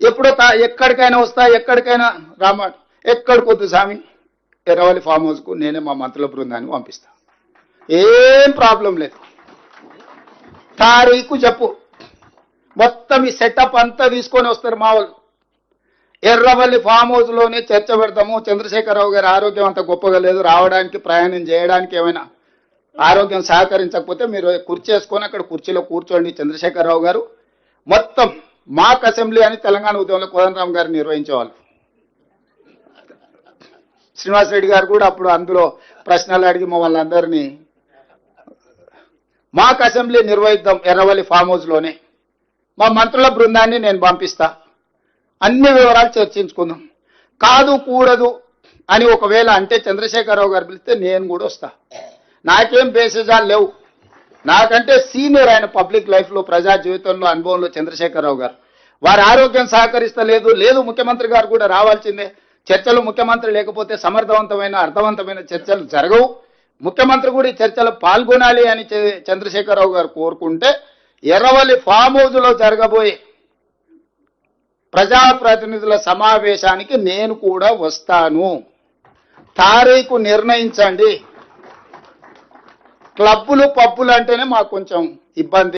ఎప్పుడో ఎక్కడికైనా వస్తా, ఎక్కడికైనా రామ, ఎక్కడికొద్దు స్వామి, ఎర్రవల్లి ఫామ్ హౌస్కు నేనే మా మంత్రుల బృందాన్ని పంపిస్తా, ఏం ప్రాబ్లం లేదు. తారీఖు చెప్పు, మొత్తం ఈ సెటప్ అంతా తీసుకొని వస్తారు మా వాళ్ళు. ఎర్రవల్లి ఫామ్ హౌస్లోనే చర్చ పెడతాము. చంద్రశేఖరరావు గారి ఆరోగ్యం అంత గొప్పగా లేదు, రావడానికి ప్రయాణం చేయడానికి ఏమైనా ఆరోగ్యం సహకరించకపోతే మీరు కుర్చీ వేసుకొని అక్కడ కుర్చీలో కూర్చోండి చంద్రశేఖరరావు గారు. మొత్తం మాక్ అసెంబ్లీ అని తెలంగాణ ఉద్యమంలో కోదండరామ్ గారు నిర్వహించేవాళ్ళు. శ్రీనివాసరెడ్డి గారు కూడా అప్పుడు అందులో ప్రశ్నలు అడిగి మమ్మల్ని అందరినీ మాక్ అసెంబ్లీ నిర్వహిద్దాం ఎర్రవల్లి ఫామ్ హౌస్లోనే, మా మంత్రుల బృందాన్ని నేను పంపిస్తా, అన్ని వివరాలు చర్చించుకుందాం. కాదు కూడదు అని ఒకవేళ అంటే చంద్రశేఖరరావు గారు పిలిస్తే నేను కూడా వస్తా. నాకేం బేసిజాలు లేవు, నాకంటే సీనియర్ ఆయన పబ్లిక్ లైఫ్లో, ప్రజా జీవితంలో, అనుభవంలో చంద్రశేఖరరావు గారు. వారి ఆరోగ్యం సహకరిస్తలేదు, లేదు ముఖ్యమంత్రి గారు కూడా రావాల్సిందే. చర్చలు ముఖ్యమంత్రి లేకపోతే సమర్థవంతమైన అర్థవంతమైన చర్చలు జరగవు. ముఖ్యమంత్రి కూడా ఈ చర్చలు పాల్గొనాలి అని చంద్రశేఖరరావు గారు కోరుకుంటే ఎర్రవల్లి ఫామ్ హౌస్లో జరగబోయే ప్రజాప్రతినిధుల సమావేశానికి నేను కూడా వస్తాను. తారీఖు నిర్ణయించండి. క్లబ్బులు పబ్బులు అంటేనే మాకు కొంచెం ఇబ్బంది.